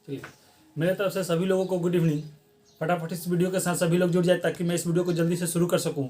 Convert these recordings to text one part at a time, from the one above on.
चलिए, मेरे तरफ से सभी लोगों को गुड इवनिंग। फटाफट इस वीडियो के साथ सभी लोग जुड़ जाए ताकि मैं इस वीडियो को जल्दी से शुरू कर सकूं।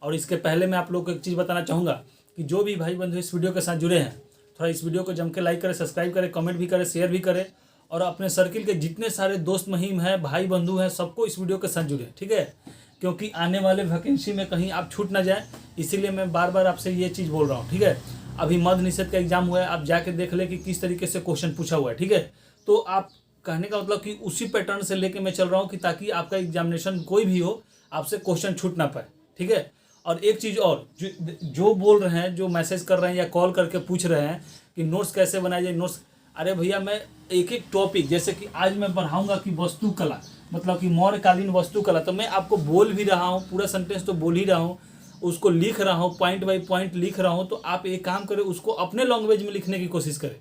और इसके पहले मैं आप लोगों को एक चीज़ बताना चाहूँगा कि जो भी भाई बंधु इस वीडियो के साथ जुड़े हैं, थोड़ा इस वीडियो को जम के लाइक करें, सब्सक्राइब करें, कमेंट भी करें, शेयर भी करें और अपने सर्किल के जितने सारे दोस्त महिम हैं, भाई बंधु हैं, सबको इस वीडियो के साथ जुड़े, ठीक है। क्योंकि आने वाले वैकेंसी में कहीं आप छूट ना जाए, इसीलिए मैं बार बार आपसे ये चीज़ बोल रहा हूँ, ठीक है। अभी मध्य निषेध का एग्जाम हुआ है, आप जाके देख ले कि किस तरीके से क्वेश्चन पूछा हुआ है, ठीक है। तो आप कहने का मतलब कि उसी पैटर्न से लेके मैं चल रहा हूँ कि ताकि आपका एग्जामिनेशन कोई भी हो, आपसे क्वेश्चन छूट ना पाए, ठीक है। और एक चीज़ और, जो बोल रहे हैं, जो मैसेज कर रहे हैं या कॉल करके पूछ रहे हैं कि नोट्स कैसे बनाए जाए, नोट्स, अरे भैया मैं एक एक टॉपिक, जैसे कि आज मैं पढ़ाऊंगा कि वास्तुकला, मतलब कि मौर्यकालीन वास्तुकला, तो मैं आपको बोल भी रहा हूँ, पूरा सेंटेंस तो बोल ही रहा हूँ, उसको लिख रहा हूँ, पॉइंट बाई पॉइंट लिख रहा हूँ। तो आप एक काम करें, उसको अपने लैंग्वेज में लिखने की कोशिश करें,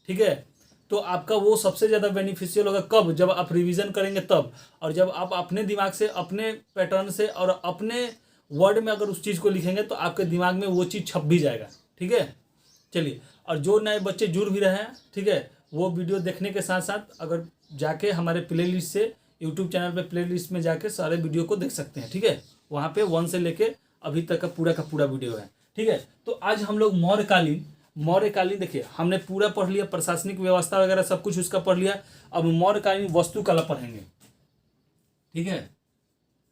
ठीक है। तो आपका वो सबसे ज़्यादा बेनिफिशियल होगा कब, जब आप रिवीजन करेंगे तब, और जब आप अपने दिमाग से, अपने पैटर्न से और अपने वर्ड में अगर उस चीज़ को लिखेंगे तो आपके दिमाग में वो चीज़ छप भी जाएगा, ठीक है। चलिए, और जो नए बच्चे जुड़ भी रहे हैं, ठीक है, वो वीडियो देखने के साथ साथ अगर जाके हमारे प्लेलिस्ट से, यूट्यूब चैनल पे प्लेलिस्ट में जाके सारे वीडियो को देख सकते हैं, ठीक है। वहाँ पे 1 से लेके अभी तक का पूरा वीडियो है, ठीक है। तो आज हम लोग मौर्यकालीन देखिए, हमने पूरा पढ़ लिया, प्रशासनिक व्यवस्था वगैरह सब कुछ उसका पढ़ लिया। अब मौर्यकालीन वास्तुकला पढ़ेंगे, ठीक है।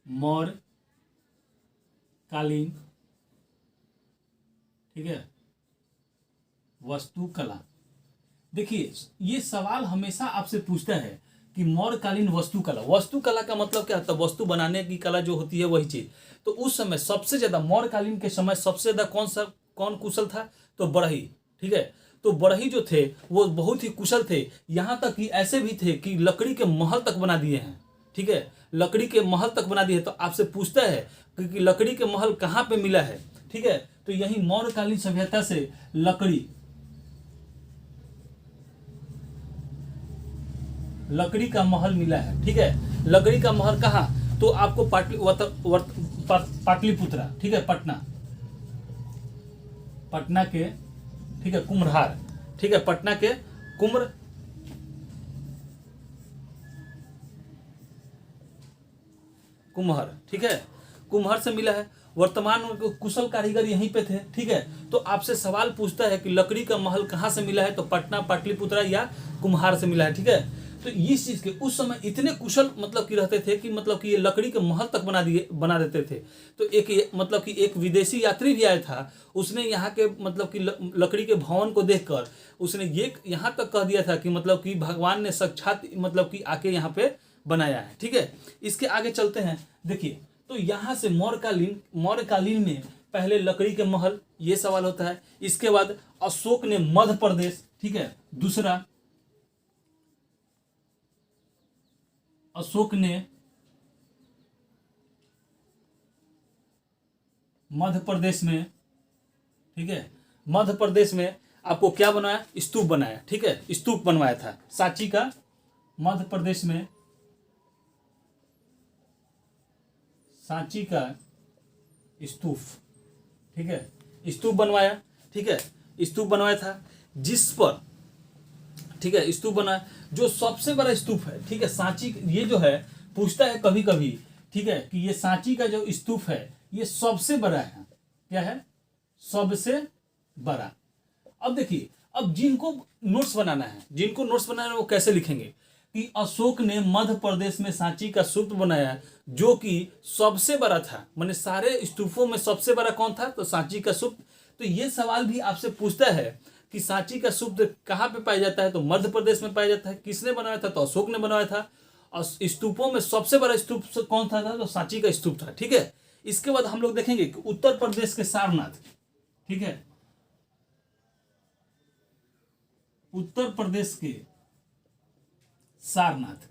मौर्यकालीन, ठीक है, वास्तुकला। देखिए, ये सवाल हमेशा आपसे पूछता है कि मौर्यकालीन वास्तुकला का मतलब क्या होता है। वस्तु बनाने की कला जो होती है वही चीज। तो उस समय सबसे ज्यादा, मौर्यकालीन के समय सबसे ज्यादा कौन कुशल था, तो बढ़ई, ठीक है। तो बढ़ई जो थे वो बहुत ही कुशल थे, यहाँ तक कि ऐसे भी थे कि लकड़ी के महल तक बना दिए हैं, ठीक है। लकड़ी के महल तक बना दिए। तो आपसे पूछता है कि लकड़ी के महल कहाँ पे मिला है, ठीक है। तो यही मौर्यकालीन सभ्यता से लकड़ी का महल मिला है, ठीक है। लकड़ी का महल कहाँ, तो आपको पाटलिपुत्रा, ठीक है, पटना के, ठीक है, कुम्हरार, ठीक है, पटना के कुम्हर, ठीक है, कुम्हर से मिला है। वर्तमान में कुशल कारीगर यहीं पे थे, ठीक है। तो आपसे सवाल पूछता है कि लकड़ी का महल कहाँ से मिला है, तो पटना, पाटलिपुत्रा या कुम्हार से मिला है, ठीक है। तो इस चीज के उस समय इतने कुशल मतलब कि रहते थे कि मतलब कि ये लकड़ी के महल तक बना देते थे। तो एक मतलब कि एक विदेशी यात्री भी आया था, उसने यहाँ के मतलब कि लकड़ी के भवन को देखकर उसने ये यहाँ तक कह दिया था कि मतलब कि भगवान ने साक्षात मतलब कि आके यहाँ पे बनाया है, ठीक है। इसके आगे चलते हैं। देखिए, तो यहाँ से मौर्यकालीन में पहले लकड़ी के महल, ये सवाल होता है। इसके बाद अशोक ने मध्य प्रदेश, ठीक है, दूसरा अशोक ने मध्य प्रदेश में, ठीक है, मध्य प्रदेश में आपको क्या बनाया, स्तूप बनाया, ठीक है, स्तूप बनवाया था सांची का, मध्य प्रदेश में सांची का स्तूप, ठीक है, स्तूप बनवाया, ठीक है, स्तूप बनवाया था जिस पर, ठीक है, स्तूप बना, जो सबसे बड़ा स्तूप है, ठीक है, सांची, ये जो है पूछता है कभी कभी, ठीक है, कि ये सांची का जो स्तूप है ये सबसे बड़ा है, क्या है, सबसे बड़ा। अब देखिए, अब जिनको नोट्स बनाना है वो कैसे लिखेंगे कि अशोक ने मध्य प्रदेश में सांची का स्तूप बनाया जो कि सबसे बड़ा था, माने सारे स्तूपों में सबसे बड़ा कौन था, तो सांची का स्तूप। तो ये सवाल भी आपसे पूछता है कि सांची का स्तूप कहाँ पे पाया जाता है, तो मध्य प्रदेश में पाया जाता है। किसने बनाया था, तो अशोक ने बनाया था। और स्तूपों में सबसे बड़ा स्तूप कौन था, तो सांची का स्तूप था, ठीक है। इसके बाद हम लोग देखेंगे कि उत्तर प्रदेश के सारनाथ, ठीक है, उत्तर प्रदेश के सारनाथ,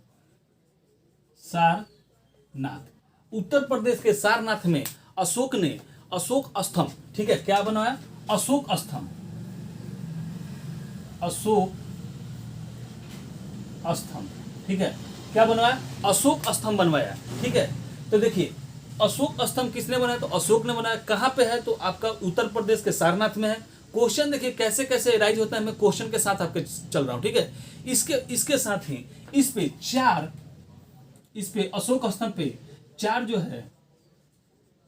उत्तर प्रदेश के सारनाथ में अशोक ने अशोक स्तंभ, ठीक है, क्या बनवाया, अशोक स्तंभ, ठीक है, क्या बनवाया, अशोक स्तंभ बनवाया, ठीक है। तो देखिए, अशोक स्तंभ किसने बनाया, तो अशोक ने बनाया। कहाँ पे है, तो आपका उत्तर प्रदेश के सारनाथ में है। क्वेश्चन देखिए कैसे कैसे राइज होता है, मैं क्वेश्चन के साथ आपके चल रहा हूं, ठीक है। इसके साथ ही इस पे अशोक स्तंभ पे 4 जो है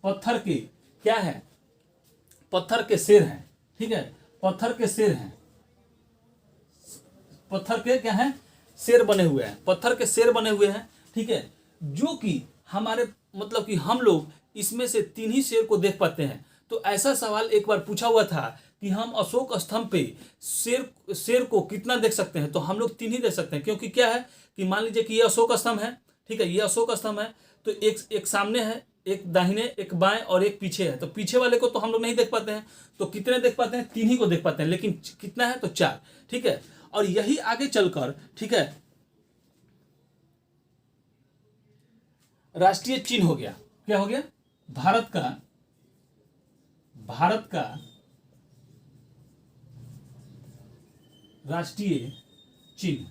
पत्थर के क्या है, पत्थर के शेर हैं, ठीक है। पत्थर के शेर हैं, पत्थर के क्या है, शेर बने हुए हैं, पत्थर के शेर बने हुए हैं, ठीक है। जो कि हमारे मतलब कि हम लोग इसमें से 3 ही शेर को देख पाते हैं। तो ऐसा सवाल एक बार पूछा हुआ था कि हम अशोक स्तंभ पे शेर को कितना देख सकते हैं, तो हम लोग 3 ही देख सकते हैं। क्योंकि क्या है कि मान लीजिए कि ये अशोक स्तंभ है, ठीक है, ये अशोक स्तंभ है, तो एक सामने है, एक दाहिने, एक बाएं और एक पीछे है। तो पीछे वाले को तो हम लोग नहीं देख पाते हैं, तो कितने देख पाते हैं, 3 ही को देख पाते हैं। लेकिन कितना है, तो 4, ठीक है। और यही आगे चलकर, ठीक है, राष्ट्रीय चिन्ह हो गया। क्या हो गया, भारत का राष्ट्रीय चिन्ह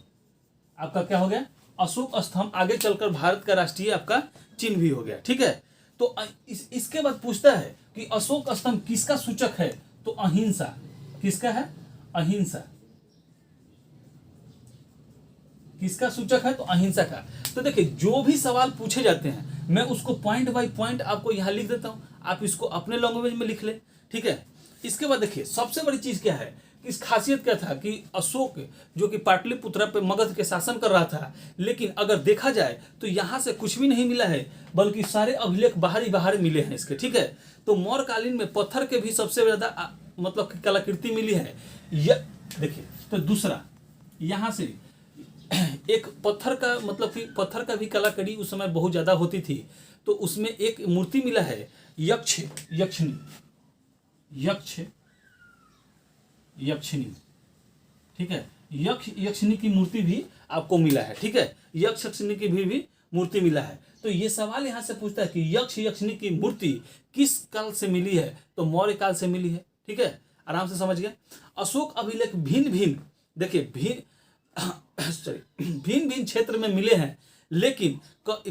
आपका क्या हो गया, अशोक स्तंभ। आगे चलकर भारत का राष्ट्रीय आपका चिन्ह भी हो गया, ठीक है। तो इसके बाद पूछता है कि अशोक स्तंभ किसका सूचक है, तो अहिंसा। किसका है, अहिंसा। किसका सूचक है, तो अहिंसा का। तो देखिए जो भी सवाल पूछे जाते हैं मैं उसको पॉइंट बाय पॉइंट आपको यहां लिख देता हूं, आप इसको अपने लैंग्वेज में लिख ले, ठीक है। इसके बाद देखिए सबसे बड़ी चीज क्या है, इस खासियत क्या था कि अशोक जो कि पाटलिपुत्र पे मगध के शासन कर रहा था, लेकिन अगर देखा जाए तो यहां से कुछ भी नहीं मिला है, बल्कि सारे अभिलेख बाहर मिले हैं इसके, ठीक है। तो मौर्यकालीन में पत्थर के भी सबसे ज्यादा मतलब कलाकृति मिली है। देखिए तो दूसरा यहां से एक पत्थर का मतलब कि पत्थर का भी कलाकारी उस समय बहुत ज्यादा होती थी। तो उसमें एक मूर्ति मिला है, यक्षिणी, ठीक है। यक्षिणी की मूर्ति भी आपको मिला है, ठीक है। यक्षिणी की भी मूर्ति मिला है। तो ये सवाल यहां से पूछता है कि यक्षिणी की मूर्ति किस काल से मिली है, तो मौर्य काल से मिली है, ठीक है। आराम से समझ गए। अशोक अभिलेख भिन्न देखिए भिन्न क्षेत्र में मिले हैं, लेकिन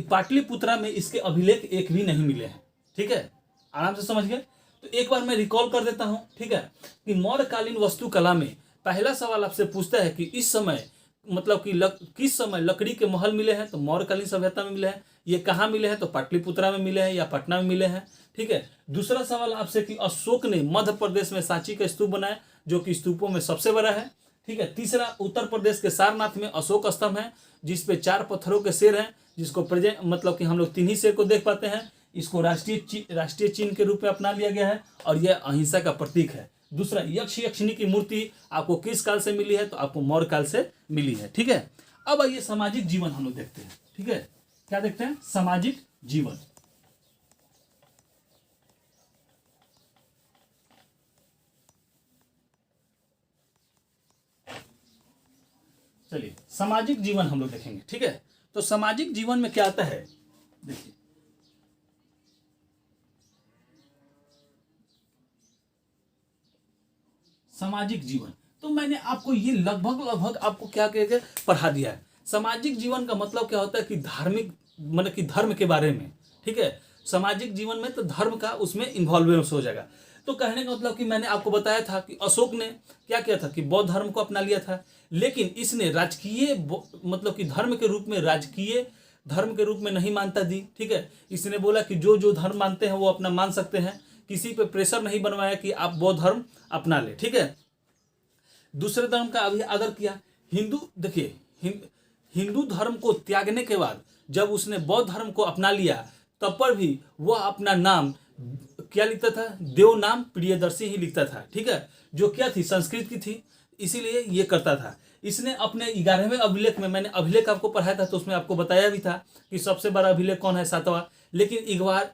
पाटलिपुत्रा में इसके अभिलेख एक भी नहीं मिले हैं, ठीक है। आराम से समझ गए। तो एक बार मैं रिकॉल कर देता हूं, ठीक है, कि मौर्यकालीन वास्तुकला में पहला सवाल आपसे पूछता है कि इस समय मतलब कि किस समय लकड़ी के महल मिले हैं, तो मौर्यकालीन सभ्यता में मिले हैं। ये कहाँ मिले हैं, तो पाटलिपुत्रा में मिले हैं या पटना में मिले हैं, ठीक है। दूसरा सवाल आपसे कि अशोक ने मध्य प्रदेश में सांची का स्तूप बनाया, जो कि स्तूपों में सबसे बड़ा है, ठीक है। तीसरा उत्तर प्रदेश के सारनाथ में अशोक स्तंभ है, जिसपे 4 पत्थरों के शेर हैं, जिसको प्रेजेंट मतलब कि हम लोग 3 ही शेर को देख पाते हैं। इसको राष्ट्रीय चिन्ह के रूप में अपना लिया गया है और यह अहिंसा का प्रतीक है। दूसरा यक्षिणी की मूर्ति आपको किस काल से मिली है, तो आपको मौर्य काल से मिली है, ठीक है। अब आइए सामाजिक जीवन हम लोग देखते हैं, ठीक है। क्या देखते हैं, सामाजिक जीवन। चलिए सामाजिक जीवन हम लोग देखेंगे, ठीक है। तो सामाजिक जीवन में क्या आता है, देखिए सामाजिक जीवन, तो मैंने आपको ये लगभग आपको क्या कहते पढ़ा दिया है। सामाजिक जीवन का मतलब क्या होता है कि धार्मिक मतलब कि धर्म के बारे में, ठीक है। सामाजिक जीवन में तो धर्म का उसमें इन्वॉल्वमेंट हो जाएगा। तो कहने का मतलब कि मैंने आपको बताया था कि अशोक ने क्या किया था कि बौद्ध धर्म को अपना लिया था, लेकिन इसने राजकीय मतलब कि धर्म के रूप में राजकीय धर्म के रूप में नहीं मानता दी, ठीक है। इसने बोला कि जो धर्म मानते हैं वो अपना मान सकते हैं, किसी पे प्रेशर नहीं बनवाया कि आप बौद्ध धर्म अपना ले, ठीक है। दूसरे धर्म का अभी आदर किया। देखिए हिंदू धर्म को त्यागने के बाद जब उसने बौद्ध धर्म को अपना लिया, तब पर भी वह अपना नाम क्या लिखता था, देव नाम प्रियदर्शी ही लिखता था, ठीक है, जो क्या थी, संस्कृत की थी, इसीलिए ये करता था। इसने अपने 11वें अभिलेख में, मैंने अभिलेख आपको पढ़ाया था तो उसमें आपको बताया भी था कि सबसे बड़ा अभिलेख कौन है, 7वां। लेकिन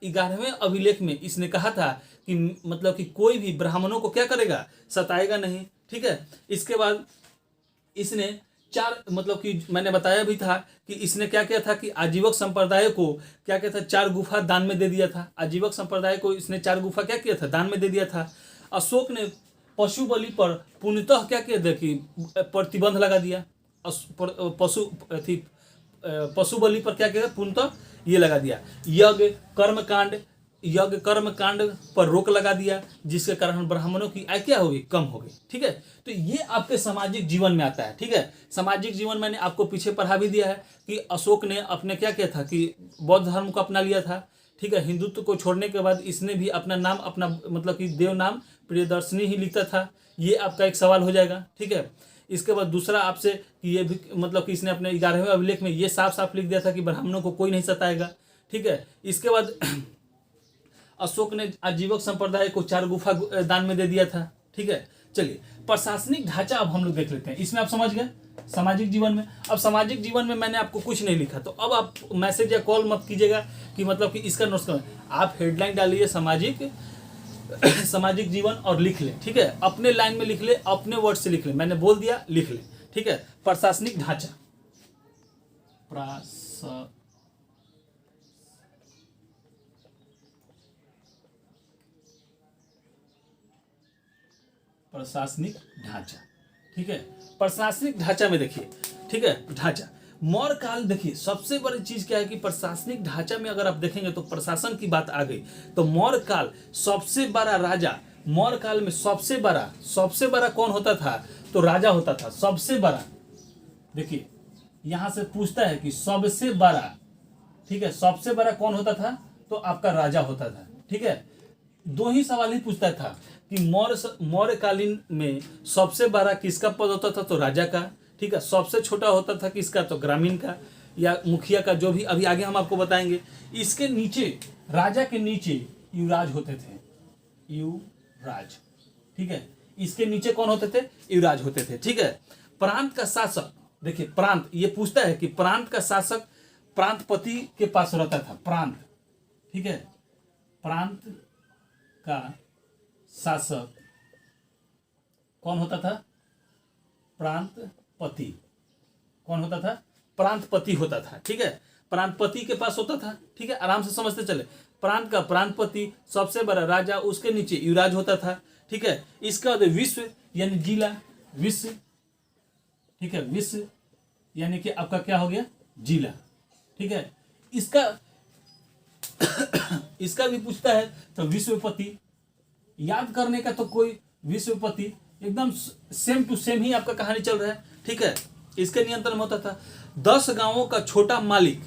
11वें अभिलेख में इसने कहा था कि मतलब कि कोई भी ब्राह्मणों को क्या करेगा, सताएगा नहीं, ठीक है। इसके बाद इसने 4 मतलब कि मैंने बताया भी था कि इसने क्या किया था कि आजीवक संप्रदाय को क्या किया था, 4 गुफा दान में दे दिया था। आजीवक संप्रदाय को इसने 4 गुफा क्या किया था, दान में दे दिया था। अशोक ने पशु बलि पर पूर्णतः क्या किया था कि प्रतिबंध लगा दिया। पशु बलि पर क्या किया, पूर्णतः ये लगा दिया। यज्ञ, कर्मकांड, यज्ञ कर्म कांड पर रोक लगा दिया, जिसके कारण ब्राह्मणों की आय क्या होगी, कम हो गई। ठीक है, तो ये आपके सामाजिक जीवन में आता है। ठीक है, सामाजिक जीवन मैंने आपको पीछे पढ़ा भी दिया है कि अशोक ने अपने क्या किया था कि बौद्ध धर्म को अपना लिया था। ठीक है, हिंदुत्व को छोड़ने के बाद इसने भी अपना नाम, अपना मतलब कि देव नाम प्रियदर्शनी ही लिखता था। ये आपका एक सवाल हो जाएगा। ठीक है, इसके बाद दूसरा आपसे कि ये भी मतलब कि इसने अपने 11वें अभिलेख में ये साफ साफ लिख दिया था कि ब्राह्मणों को कोई नहीं सताएगा। ठीक है, इसके बाद अशोक ने आजीवक संप्रदाय को 4 गुफा दान में दे दिया था। ठीक है, चलिए प्रशासनिक ढांचा अब हम लोग देख लेते हैं। इसमें आप समझ गए सामाजिक जीवन में। अब सामाजिक जीवन में मैंने आपको कुछ नहीं लिखा, तो अब आप मैसेज या कॉल मत कीजिएगा कि मतलब कि इसका नोट्स करें। आप हेडलाइन डालिए सामाजिक जीवन और लिख ले। ठीक है, अपने लाइन में लिख ले, अपने वर्ड से लिख ले, मैंने बोल दिया लिख ले। ठीक है, प्रशासनिक ढांचा, प्रशासनिक ढांचा। ठीक है, प्रशासनिक ढांचा में देखिए। ठीक है, ढांचा मौर्य काल, देखिए सबसे बड़ी चीज क्या है कि प्रशासनिक ढांचा में अगर आप देखेंगे तो प्रशासन की बात आ गई तो मौर्य काल सबसे बड़ा राजा, मौर्य काल में सबसे बड़ा कौन होता था, तो राजा होता था सबसे बड़ा। देखिए यहां से पूछता है कि सबसे बड़ा, ठीक है, सबसे बड़ा कौन होता था, तो आपका राजा होता था। ठीक है, 2 ही सवाल ही पूछता था कि मौर्य कालीन में सबसे बड़ा किसका पद होता था, तो राजा का। ठीक है, सबसे छोटा होता था किसका, तो ग्रामीण का या मुखिया का, जो भी अभी आगे हम आपको बताएंगे। इसके नीचे, राजा के नीचे युवराज होते थे, युवराज। ठीक है, इसके नीचे कौन होते थे, युवराज होते थे। ठीक है, प्रांत का शासक, देखिए प्रांत, ये पूछता है कि प्रांत का शासक प्रांतपति के पास रहता था, प्रांत। ठीक है, प्रांत का शासक कौन होता था, प्रांतपति। कौन होता था, प्रांतपति होता था। ठीक है, प्रांतपति के पास होता था। ठीक है, आराम से समझते चले। प्रांत का प्रांतपति, सबसे बड़ा राजा, उसके नीचे युवराज होता था। ठीक है, इसका बाद विश्व यानी जिला, विश्व। ठीक है, विश्व यानी कि आपका क्या हो गया, जिला। ठीक है, इसका भी पूछता है तो विश्वपति। याद करने का तो कोई, विश्वपति एकदम सेम टू सेम ही आपका कहानी चल रहा है। ठीक है, इसके नियंत्रण में होता था 10 गांवों का छोटा मालिक।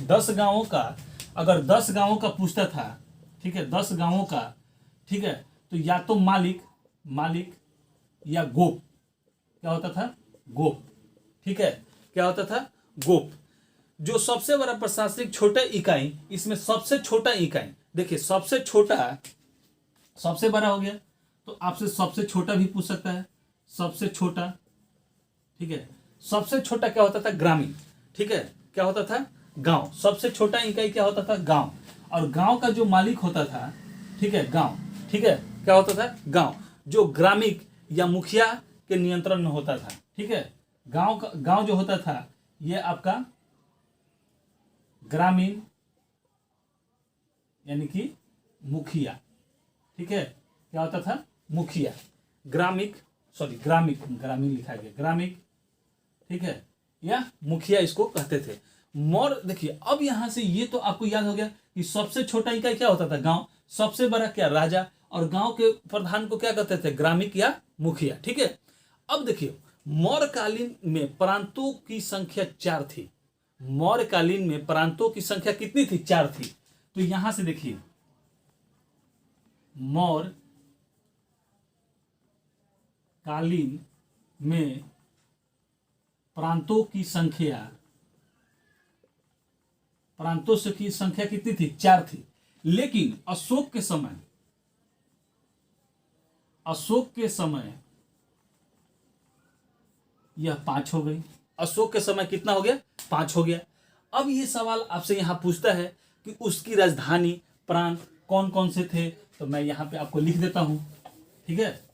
10 गांवों का, अगर 10 गांवों का पूछता था, ठीक है, 10 गांवों का, ठीक है, तो या तो मालिक या गोप। क्या होता था, गोप। ठीक है, क्या होता था, गोप। जो सबसे बड़ा प्रशासनिक छोटा इकाई, इसमें सबसे छोटा इकाई, देखिए सबसे छोटा, सबसे बड़ा हो गया तो आपसे सबसे छोटा भी पूछ सकता है, सबसे छोटा। ठीक है, सबसे छोटा क्या होता था, ग्रामीण। ठीक है, क्या होता था, गांव। सबसे छोटा इकाई क्या होता था, गांव। और गांव का जो मालिक होता था, ठीक है, गांव। ठीक है, क्या होता था, गांव, जो ग्रामीण या मुखिया के नियंत्रण में होता था। ठीक है, गांव जो होता था ये आपका ग्रामीण यानी कि मुखिया। ठीक है, क्या होता था, मुखिया। ग्रामीण लिखा गया, ग्रामीण। ठीक है, या मुखिया इसको कहते थे। मौर्य, देखिए अब यहां से ये तो आपको याद हो गया कि सबसे छोटा इकाई क्या होता था, गांव। सबसे बड़ा क्या, राजा। और गांव के प्रधान को क्या कहते थे, ग्रामीण या मुखिया। ठीक है, अब देखिए मौर्यकालीन में प्रांतों की संख्या 4 थी। मौर्यकालीन में प्रांतों की संख्या कितनी थी, 4 थी। तो यहां से देखिए मौर्य कालीन में प्रांतों की संख्या कितनी थी, 4 थी। लेकिन अशोक के समय यह 5 हो गई। अशोक के समय कितना हो गया, 5 हो गया। अब ये सवाल आपसे यहां पूछता है कि उसकी राजधानी, प्रांत कौन कौन से थे, तो मैं यहां पे आपको लिख देता हूं। ठीक है,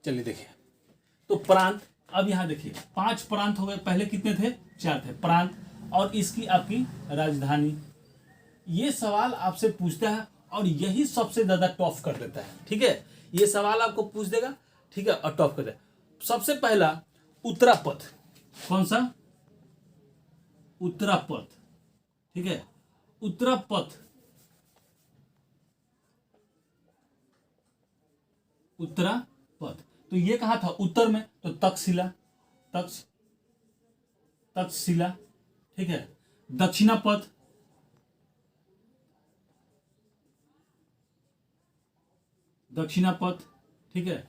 चलिए देखिए, तो प्रांत, अब यहां देखिए 5 प्रांत हो गए, पहले कितने थे, 4 थे प्रांत। और इसकी आपकी राजधानी, ये सवाल आपसे पूछता है। और यही सबसे ज्यादा टॉप कर देता है। ठीक है, ये सवाल आपको पूछ देगा, ठीक है, और टॉप कर देगा। सबसे पहला उत्तरापथ, कौन सा? उत्तरापथ, ठीक है, उत्तरापथ, उत्तरापथ। तो ये कहाँ था? उत्तर में, तो तक्षशिला, तक्षशिला, ठीक है। दक्षिणापथ, दक्षिणापथ, ठीक है,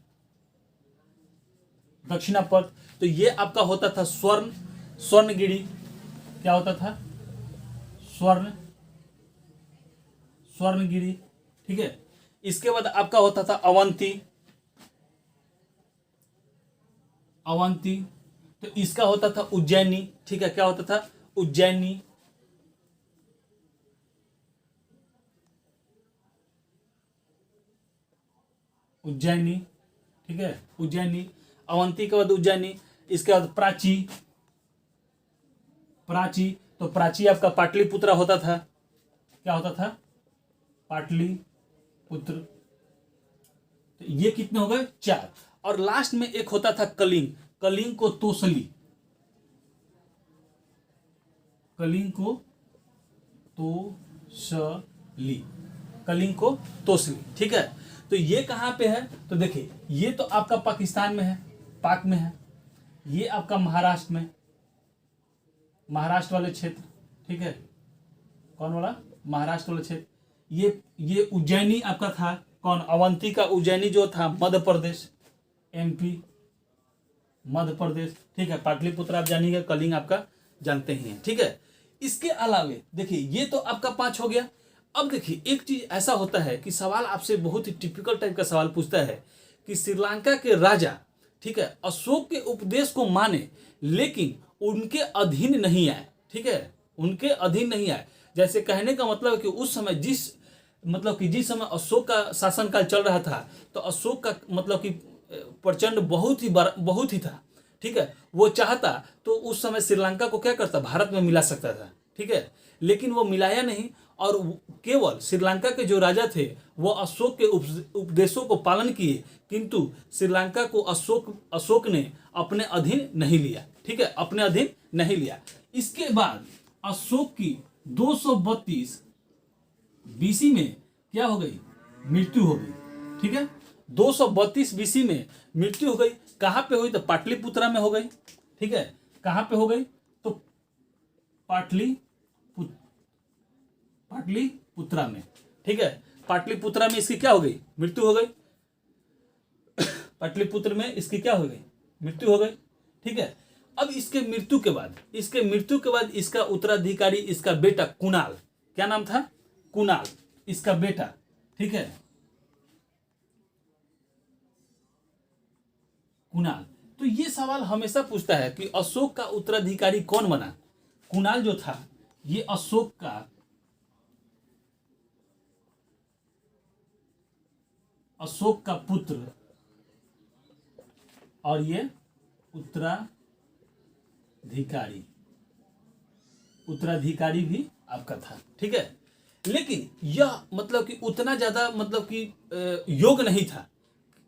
दक्षिणापथ। तो ये आपका होता था स्वर्णगिरी, क्या होता था? स्वर्णगिरी, ठीक है। इसके बाद आपका होता था अवंती, तो इसका होता था उज्जैनी, ठीक है, क्या होता था? उज्जैनी, ठीक है, उज्जैनी। अवंती के बाद उज्जैनी। इसके बाद प्राची, तो प्राची आपका पाटलिपुत्र होता था, क्या होता था? पाटलिपुत्र। तो ये कितने हो गए? 4। और लास्ट में एक होता था कलिंग, कलिंग को तोसली, ठीक है। तो ये कहां पे है? तो देखिए, ये तो आपका पाकिस्तान में है, पाक में है। ये आपका महाराष्ट्र में, महाराष्ट्र वाले क्षेत्र, ठीक है, कौन वाला? महाराष्ट्र वाले क्षेत्र। ये उज्जैनी आपका था, कौन? अवंती का उज्जैनी जो था मध्य प्रदेश, एमपी, मध्य प्रदेश, ठीक है। पाटलिपुत्र आप जानिएगा, कलिंग आपका जानते ही हैं, ठीक है। इसके अलावे देखिए, ये तो आपका 5 हो गया। अब देखिए, एक चीज ऐसा होता है कि सवाल आपसे बहुत ही टिपिकल टाइप का सवाल पूछता है कि श्रीलंका के राजा, ठीक है, अशोक के उपदेश को माने लेकिन उनके अधीन नहीं आए, ठीक है, उनके अधीन नहीं आए। जैसे कहने का मतलब है कि उस समय जिस समय अशोक का शासनकाल चल रहा था, तो अशोक का मतलब कि प्रचंड बहुत ही था, ठीक है। वो चाहता तो उस समय श्रीलंका को क्या करता? भारत में मिला सकता था, ठीक है, लेकिन वो मिलाया नहीं। और केवल श्रीलंका के जो राजा थे वो अशोक के उपदेशों को पालन किए, किंतु श्रीलंका को अशोक ने अपने अधीन नहीं लिया, ठीक है, अपने अधीन नहीं लिया। इसके बाद अशोक की 232 बीसी में क्या हो गई? मृत्यु हो गई, ठीक है। 232 बीसी में मृत्यु हो गई। कहां पे हुई? तो पाटलिपुत्रा में हो गई, ठीक है। कहां पे हो गई? तो पाटलिपुत्रा में, ठीक है। पाटलिपुत्रा में इसकी क्या हो गई? मृत्यु हो गई। पाटलिपुत्र में इसकी क्या हो गई? मृत्यु हो गई, ठीक है। अब इसके मृत्यु के बाद इसका उत्तराधिकारी, इसका बेटा कुणाल, क्या नाम था? कुणाल, इसका बेटा, ठीक है, कुणाल। तो ये सवाल हमेशा पूछता है कि अशोक का उत्तराधिकारी कौन बना? कुणाल जो था ये अशोक का पुत्र, और ये उत्तराधिकारी भी आपका था, ठीक है। लेकिन यह मतलब कि उतना ज्यादा मतलब कि योग नहीं था,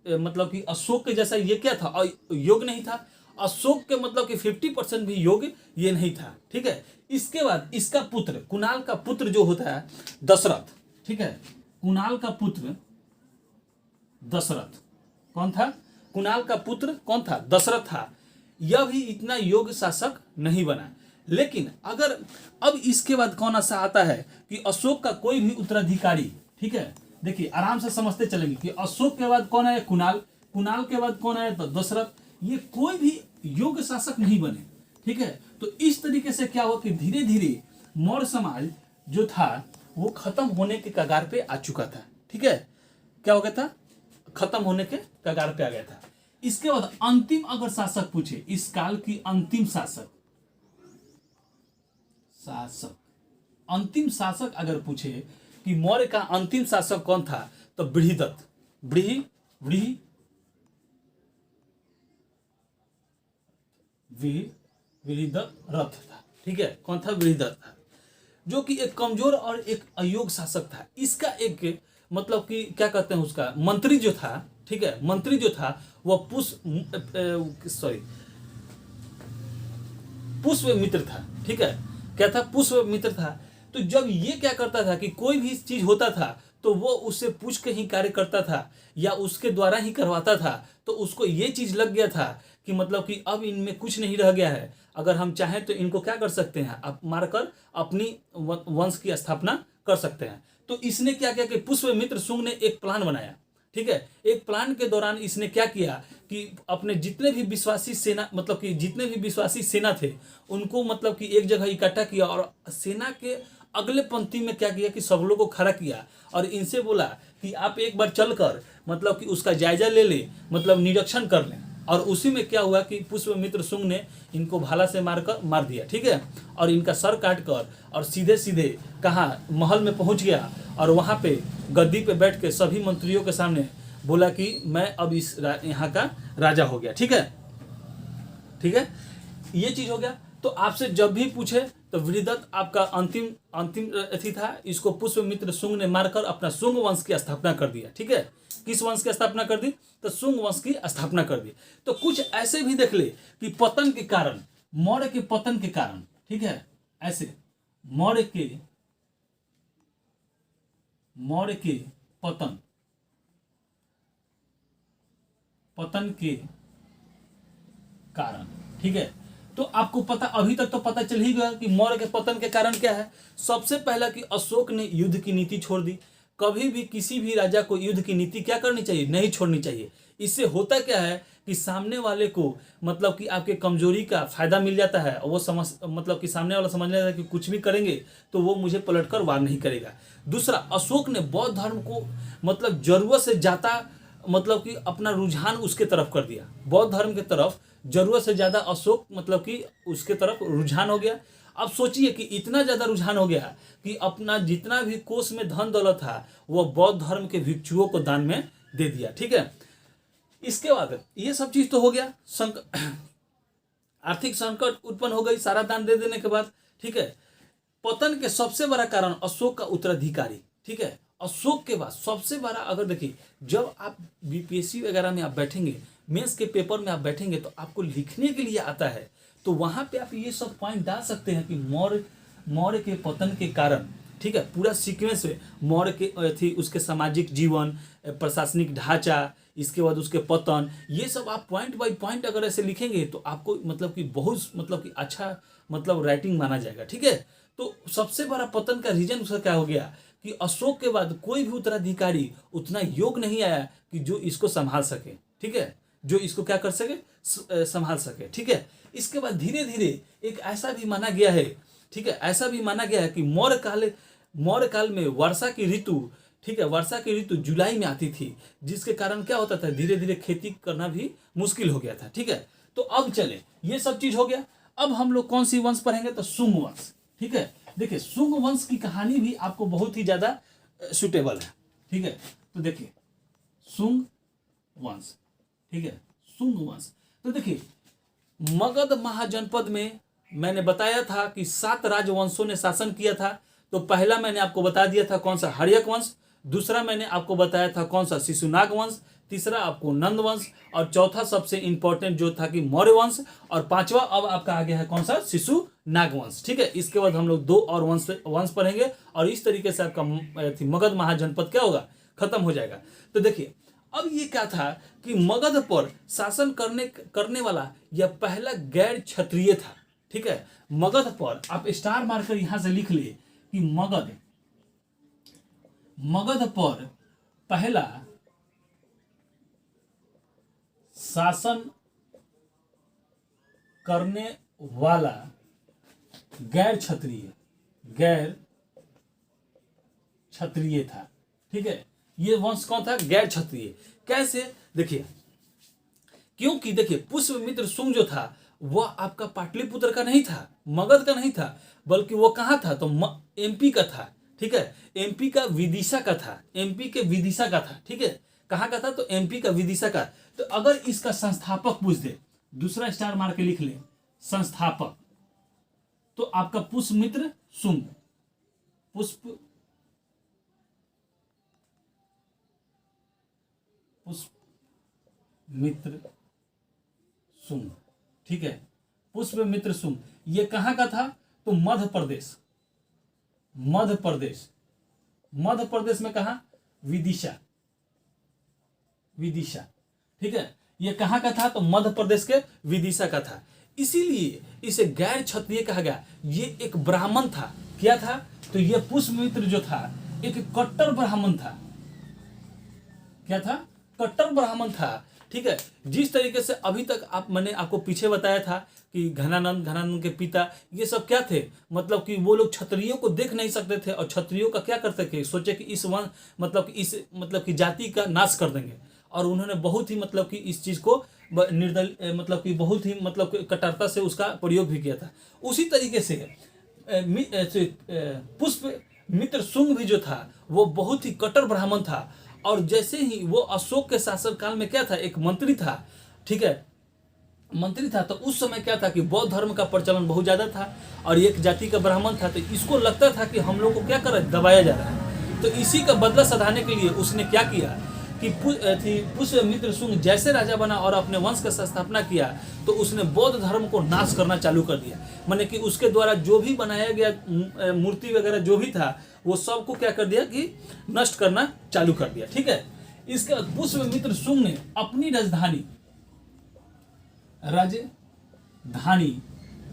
मतलब कि अशोक के जैसा ये क्या था? योग नहीं था। अशोक के मतलब कि 50% भी योग ये नहीं था, ठीक है। इसके बाद इसका पुत्र, कुणाल का पुत्र जो होता है दशरथ, ठीक है, कुणाल का पुत्र दशरथ कौन था? कुणाल का पुत्र कौन था? दशरथ था। यह भी इतना योग्य शासक नहीं बना। लेकिन अगर अब इसके बाद कौन सा आता है कि अशोक का कोई भी उत्तराधिकारी, ठीक है, देखिए आराम से समझते चलेंगे कि अशोक के बाद कौन है? कुणाल, कुणाल के बाद कौन है? तो दशरथ। ये कोई भी योग्य शासक नहीं बने, ठीक है। तो इस तरीके से क्या हुआ कि धीरे धीरे मौर्य समाज जो था वो खत्म होने के कगार पे आ चुका था, ठीक है। क्या हो गया था? खत्म होने के कगार पे आ गया था। इसके बाद अंतिम अगर शासक पूछे, इस काल की अंतिम अंतिम शासक अगर पूछे कि मौर्य का अंतिम शासक कौन था, तो बृहदत्त, बृहदत्त रथ था, ठीक है। कौन था? बृहदत्त था। जो कि एक कमजोर और एक अयोग्य शासक था। इसका एक मतलब कि क्या कहते हैं, उसका मंत्री जो था, ठीक है, मंत्री जो था वह पुष्यमित्र था, ठीक है, क्या था, पुष्यमित्र था। तो जब ये क्या करता था कि कोई भी चीज होता था तो वो उससे पूछ के ही कार्य करता था या उसके द्वारा ही करवाता था। तो उसको ये चीज लग गया था कि मतलब कि अब इनमें कुछ नहीं रह गया है, अगर हम चाहें तो इनको क्या कर सकते हैं, अब मारकर अपनी वंश की स्थापना कर सकते हैं। तो इसने क्या किया कि पुष्यमित्र शुंग ने एक प्लान बनाया, ठीक है। एक प्लान के दौरान इसने क्या किया कि अपने जितने भी विश्वासी सेना, मतलब कि जितने भी विश्वासी सेना थे उनको मतलब कि एक जगह इकट्ठा किया और सेना के अगले पंक्ति में क्या किया कि सब लोगों को खड़ा किया और इनसे बोला कि आप एक बार चलकर मतलब कि उसका जायजा ले ले, मतलब निरीक्षण कर लें। और उसी में क्या हुआ कि पुष्यमित्र शुंग ने इनको भाला से मार दिया, ठीक है, और इनका सर काट कर और सीधे सीधे कहाँ महल में पहुंच गया और वहाँ पे गद्दी पे बैठ के सभी मंत्रियों के सामने बोला कि मैं अब इस यहाँ का राजा हो गया, ठीक है, ठीक है, ये चीज हो गया। तो आपसे जब भी पूछे तो वृहदत्त आपका अंतिम अंतिम अथी था, इसको पुष्यमित्र शुंग ने मारकर अपना शुंग वंश की स्थापना कर दिया, ठीक है। किस वंश की स्थापना कर दी, तो शुंग वंश की स्थापना कर दी। तो कुछ ऐसे भी देख ले कि पतन के कारण, मौर्य के पतन के कारण, ठीक है, ऐसे मौर्य के पतन के कारण, ठीक है। तो आपको पता, अभी तक तो पता चल ही गया कि मौर्य के पतन के कारण क्या है। सबसे पहला कि अशोक ने युद्ध की नीति छोड़ दी। कभी भी किसी भी राजा को युद्ध की नीति क्या करनी चाहिए, नहीं छोड़नी चाहिए। इससे होता क्या है कि सामने वाले को मतलब कि आपके कमजोरी का फायदा मिल जाता है और वो मतलब कि सामने वाला समझ लेता है कि कुछ भी करेंगे तो वो मुझे पलटकर वार नहीं करेगा। दूसरा, अशोक ने बौद्ध धर्म को मतलब जरूरत से ज्यादा मतलब कि अपना रुझान उसके तरफ कर दिया, बौद्ध धर्म के तरफ जरूरत से ज्यादा अशोक मतलब कि उसके तरफ रुझान हो गया। अब सोचिए कि इतना ज्यादा रुझान हो गया कि अपना जितना भी कोष में धन दौलत था वह बौद्ध धर्म के भिक्षुओं को दान में दे दिया, ठीक है। इसके बाद ये सब चीज तो हो गया, आर्थिक संकट उत्पन्न हो गई सारा दान दे देने के बाद, ठीक है। पतन के सबसे बड़ा कारण अशोक का उत्तराधिकारी, ठीक है। अशोक के बाद सबसे बड़ा, अगर देखिए जब आप बीपीएससी वगैरह में आप बैठेंगे, मेंस के पेपर में आप बैठेंगे तो आपको लिखने के लिए आता है, तो वहां पे आप ये सब पॉइंट डाल सकते हैं कि मौर्य के पतन के कारण, ठीक है, पूरा सीक्वेंस में मौर्य के थी उसके सामाजिक जीवन, प्रशासनिक ढांचा, इसके बाद उसके पतन, ये सब आप पॉइंट बाय पॉइंट अगर ऐसे लिखेंगे तो आपको मतलब कि बहुत मतलब कि अच्छा मतलब राइटिंग माना जाएगा, ठीक है। तो सबसे बड़ा पतन का रीजन उसका क्या हो गया कि अशोक के बाद कोई भी उत्तराधिकारी उतना योग्य नहीं आया कि जो इसको संभाल सके, ठीक है, जो इसको क्या कर सके, संभाल सके, ठीक है। इसके बाद धीरे धीरे एक ऐसा भी माना गया है, ठीक है, ऐसा भी माना गया है कि मौर्य काल में वर्षा की ऋतु, ठीक है, वर्षा की ऋतु जुलाई में आती थी, जिसके कारण क्या होता था, धीरे धीरे खेती करना भी मुश्किल हो गया था, ठीक है। तो अब चले, ये सब चीज हो गया। अब हम लोग कौन सी वंश पढ़ेंगे, तो शुंग वंश, ठीक है। देखिए शुंग वंश की कहानी भी आपको बहुत ही ज्यादा सुटेबल है, ठीक है। तो देखिए शुंग वंश, ठीक है, शुंग वंश। तो देखिए मगध महाजनपद में मैंने बताया था कि 7 राजवंशों ने शासन किया था। तो पहला मैंने आपको बता दिया था कौन सा, हर्यक वंश। दूसरा मैंने आपको बताया था कौन सा, शिशुनाग वंश। तीसरा आपको नंद वंश। और चौथा सबसे इंपॉर्टेंट जो था कि मौर्य वंश। और पांचवा अब आपका आ गया है कौन सा, शिशुनाग वंश, ठीक है। इसके बाद हम लोग 2 और वंश पढ़ेंगे और इस तरीके से आपका मगध महाजनपद क्या होगा, खत्म हो जाएगा। तो देखिए अब ये क्या था कि मगध पर शासन करने वाला यह पहला गैर क्षत्रिय था, ठीक है। मगध पर आप स्टार मारकर यहां से लिख ले कि मगध पर पहला शासन करने वाला गैर क्षत्रिय था, ठीक है। ये वंश कौन था, गैर क्षत्रिय। कैसे, देखिए क्योंकि देखिए पुष्यमित्र शुंग जो था वह आपका पाटलिपुत्र का नहीं था, मगध का नहीं था, बल्कि वो कहाँ था, तो एमपी का था, ठीक है। एमपी का विदिशा का था, एमपी के विदिशा का था, ठीक है। कहाँ का था, तो एमपी का विदिशा का। तो अगर इसका संस्थापक पूछ दे, दूसरा स्टार मार के लिख ले संस्थापक, तो आपका पुष्यमित्र शुंग, पुष्प पुष्पमित्र शुंग, ठीक है, पुष्पमित्र शुंग। ये कहाँ का था? तो मध्य प्रदेश, मध्य प्रदेश, मध्य प्रदेश में कहा? विदिशा, विदिशा, ठीक है। ये कहाँ का था? तो मध्य प्रदेश के विदिशा का था। इसीलिए इसे गैर क्षत्रिय कहा गया। ये एक ब्राह्मण था। क्या था? तो ये पुष्पमित्र जो था एक कट्टर ब्राह्मण था। क्या था? कट्टर ब्राह्मण था, ठीक है। जिस तरीके से अभी तक मैंने आपको पीछे बताया था कि घनानंद के पिता ये सब क्या थे, मतलब कि वो लोग क्षत्रियों को देख नहीं सकते थे और क्षत्रियों का क्या करते थे, सोचे कि इस मतलब कि जाति का नाश कर देंगे। और उन्होंने बहुत ही मतलब कि इस चीज को निर्दल मतलब कि बहुत ही मतलब कट्टरता से उसका प्रयोग भी किया था। उसी तरीके से पुष्प मित्र शुंग भी जो था वो बहुत ही कट्टर ब्राह्मण था। और जैसे ही वो अशोक के शासन काल में क्या था, एक मंत्री था, ठीक है, मंत्री था। तो उस समय क्या था कि बौद्ध धर्म का प्रचलन बहुत ज्यादा था और एक जाति का ब्राह्मण था। तो इसको लगता था कि हम लोग को क्या कर रहा है, दबाया जा रहा है। तो इसी का बदला सधाने के लिए उसने क्या किया कि पुष्पमित्र शुंग जैसे राजा बना और अपने वंश का स्थापना किया, तो उसने बौद्ध धर्म को नाश करना चालू कर दिया। माने कि उसके द्वारा जो भी बनाया गया मूर्ति वगैरह जो भी था वो सबको क्या कर दिया कि नष्ट करना चालू कर दिया, ठीक है। इसके बाद पुष्पमित्र शुंग ने अपनी राजधानी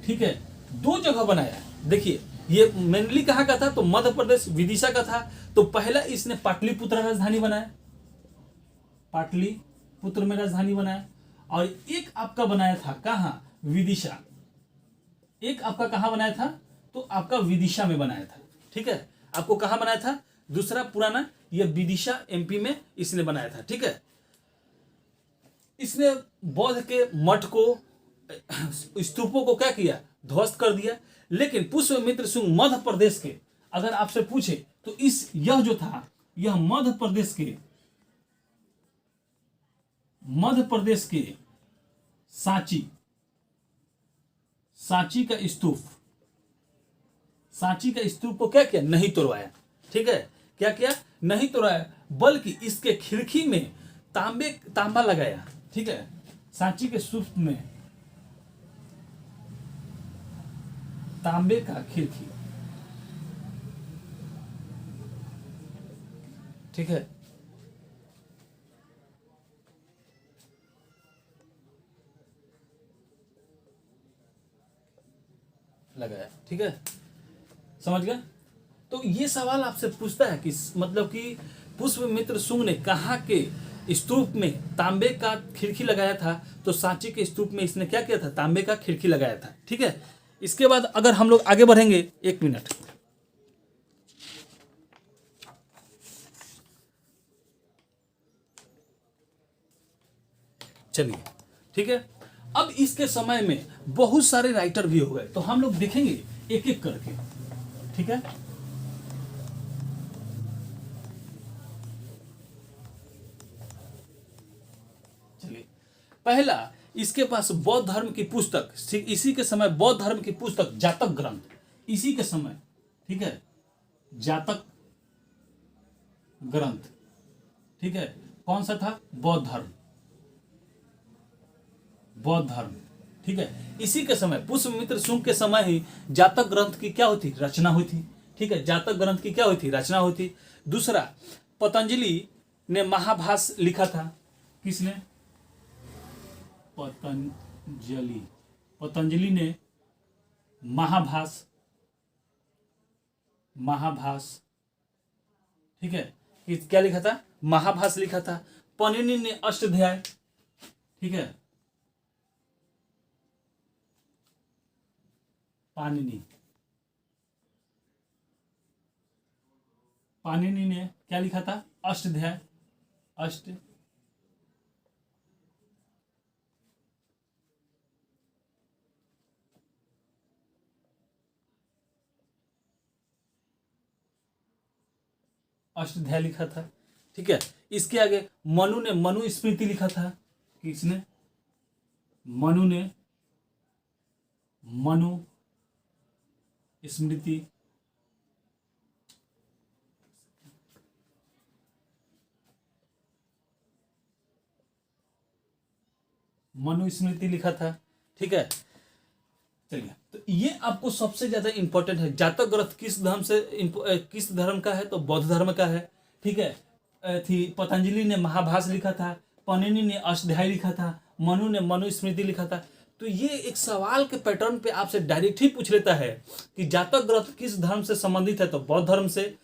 ठीक है, दो जगह बनाया। देखिए ये मेनली कहाँ का था? तो मध्य प्रदेश विदिशा का था। तो पहला इसने पाटलिपुत्र राजधानी बनाया, पाटलिपुत्र में राजधानी बनाया। और एक आपका बनाया था कहाँ? विदिशा। एक आपका कहाँ बनाया था? तो आपका विदिशा में बनाया था, ठीक है। आपको कहाँ बनाया था? दूसरा पुराना ये विदिशा एमपी में इसने बनाया था, ठीक है। इसने बौद्ध के मठ को स्तूपों को क्या किया? ध्वस्त कर दिया। लेकिन पुष्पमित्र शुंग मध्य प्रदेश के, अगर आपसे पूछे तो यह जो था यह मध्य प्रदेश के सांची का स्तूप को क्या किया? नहीं तोड़वाया, ठीक है। क्या किया? नहीं तोड़वाया, बल्कि इसके खिड़की में तांबा लगाया, ठीक है। सांची के स्तूप में तांबे का खिड़की, ठीक है, लगाया, ठीक है। समझ गया? तो ये सवाल आपसे पूछता है कि मतलब कि पुष्पमित्र शुंग ने कहाँ के स्तूप में तांबे का खिड़की लगाया था? तो सांची के स्तूप में इसने क्या किया था? तांबे का खिड़की लगाया था, ठीक है। इसके बाद अगर हम लोग आगे बढ़ेंगे, एक मिनट, चलिए, ठीक है। अब इसके समय में बहुत सारे राइटर भी हो गए, तो हम लोग देखेंगे एक एक करके, ठीक है। चलिए, पहला इसके पास बौद्ध धर्म की पुस्तक, इसी के समय बौद्ध धर्म की पुस्तक जातक ग्रंथ, इसी के समय, ठीक है, जातक ग्रंथ, ठीक है। कौन सा था? बौद्ध धर्म, ठीक है। इसी के समय पुष्पमित्र शुंग के समय ही जातक ग्रंथ की क्या होती? रचना हुई थी, ठीक है। जातक ग्रंथ की क्या हुई थी? रचना हुई थी। दूसरा, पतंजलि ने महाभाष्य लिखा था। किसने? पतंजलि ने महाभाष्य, ठीक है। क्या लिखा था? महाभाष्य लिखा था। पाणिनि ने अष्टाध्याय, ठीक है। पाणिनि ने क्या लिखा था? अष्टाध्याय, अष्टाध्याय लिखा था, ठीक है। इसके आगे मनु ने मनुस्मृति लिखा था। किसने? मनु ने मनुस्मृति मनुस्मृति लिखा था। ठीक है, चलिए, तो ये आपको सबसे ज्यादा इंपॉर्टेंट है। जातक ग्रंथ किस धर्म का है, तो बौद्ध धर्म का है। ठीक है, पतंजलि ने महाभाष्य लिखा था, पनिनी ने अष्टाध्यायी लिखा था, मनु ने मनुस्मृति लिखा था। तो ये एक सवाल के पैटर्न पे आपसे डायरेक्ट ही पूछ लेता है कि जातक ग्रंथ किस धर्म से संबंधित है, तो बौद्ध धर्म से।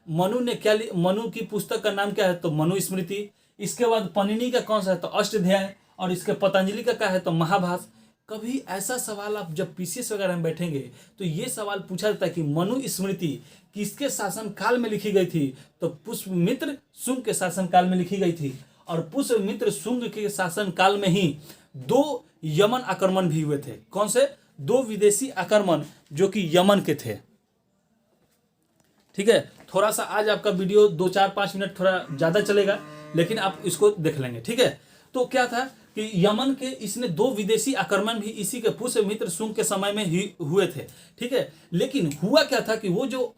मनु की पुस्तक का नाम क्या है, तो मनुस्मृति। इसके बाद पनिनी का कौन सा है, तो अष्टाध्यायी। और इसके पतंजलि का क्या है, तो महाभाष्य। कभी ऐसा सवाल आप जब पीसीएस वगैरह में बैठेंगे तो ये सवाल पूछा जाता है कि मनुस्मृति किसके शासन काल में लिखी गई थी, तो पुष्यमित्र शुंग के शासन काल में लिखी गई थी। और पुष्यमित्र शुंग के शासन काल में ही 2 यमन आक्रमण भी हुए थे। कौन से? 2 विदेशी आक्रमण जो कि यमन के थे। ठीक है, थोड़ा सा आज आपका वीडियो 2-4-5 मिनट थोड़ा ज्यादा चलेगा, लेकिन आप इसको देख लेंगे। ठीक है, तो क्या था कि यमन के इसने 2 विदेशी आक्रमण भी इसी के पुष्यमित्र शुंग के समय में ही हुए थे। ठीक है, लेकिन हुआ क्या था कि वो जो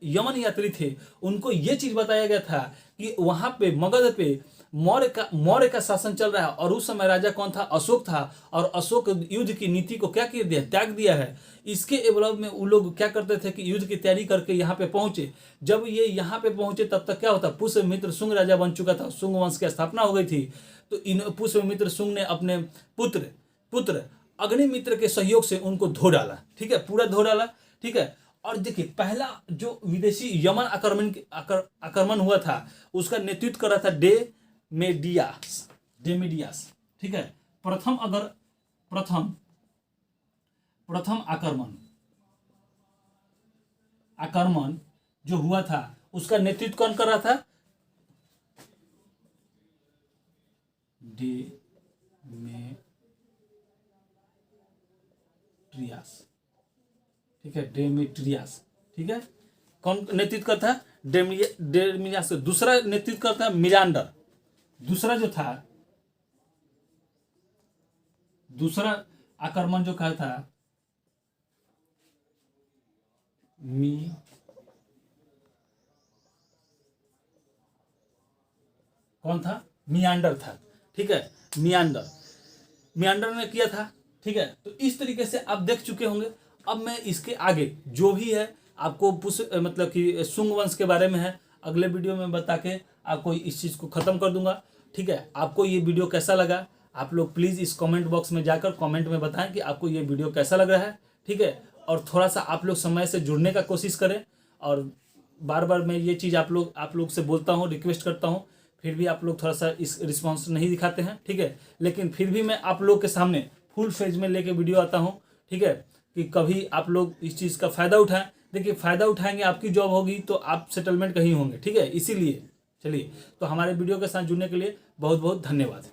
यमन यात्री थे उनको ये चीज बताया गया था कि वहां पे मगध पे मौर्य का शासन चल रहा है। और उस समय राजा कौन था? अशोक था। और अशोक युद्ध की नीति को क्या किया दिया? त्याग दिया है। इसके एवज में वो लोग क्या करते थे कि युद्ध की तैयारी करके यहाँ पे पहुंचे। जब ये यहाँ पे पहुंचे तब तक क्या होता? पुष्यमित्र शुंग राजा बन चुका था, शुंग वंश की स्थापना हो गई थी। तो इन पुष्यमित्र शुंग ने अपने पुत्र अग्निमित्र के सहयोग से उनको धो डाला। ठीक है, पूरा धो डाला। ठीक है, और देखिए पहला जो विदेशी यमन आक्रमण हुआ था उसका नेतृत्व कर रहा था डेमेडियास। ठीक है, प्रथम आक्रमण जो हुआ था उसका नेतृत्व कौन कर रहा था? डेमेट्रियस। ठीक है, डेमेट्रियस। ठीक है, कौन नेतृत्व करता है? डेमियास। दूसरा नेतृत्व करता है मिरांडर। दूसरा जो था, दूसरा आक्रमण जो कहा था कौन था? मियांडर था। ठीक है, मियांडर ने किया था। ठीक है, तो इस तरीके से आप देख चुके होंगे। अब मैं इसके आगे जो भी है आपको मतलब कि शुंग वंश के बारे में है, अगले वीडियो में बता के आपको इस चीज़ को ख़त्म कर दूंगा। ठीक है, आपको ये वीडियो कैसा लगा आप लोग प्लीज़ इस कमेंट बॉक्स में जाकर कमेंट में बताएं कि आपको ये वीडियो कैसा लग रहा है। ठीक है, और थोड़ा सा आप लोग समय से जुड़ने का कोशिश करें। और बार बार मैं ये चीज़ आप लोग से बोलता हूँ, रिक्वेस्ट करता हूँ, फिर भी आप लोग थोड़ा सा इस रिस्पॉन्स नहीं दिखाते हैं। ठीक है, लेकिन फिर भी मैं आप लोग के सामने फुल फेज में लेके वीडियो आता हूँ। ठीक है, कि कभी आप लोग इस चीज़ का फ़ायदा उठाएं। देखिए फ़ायदा उठाएंगे, आपकी जॉब होगी तो आप सेटलमेंट कहीं होंगे। ठीक है, इसीलिए चलिए, तो हमारे वीडियो के साथ जुड़ने के लिए बहुत बहुत धन्यवाद।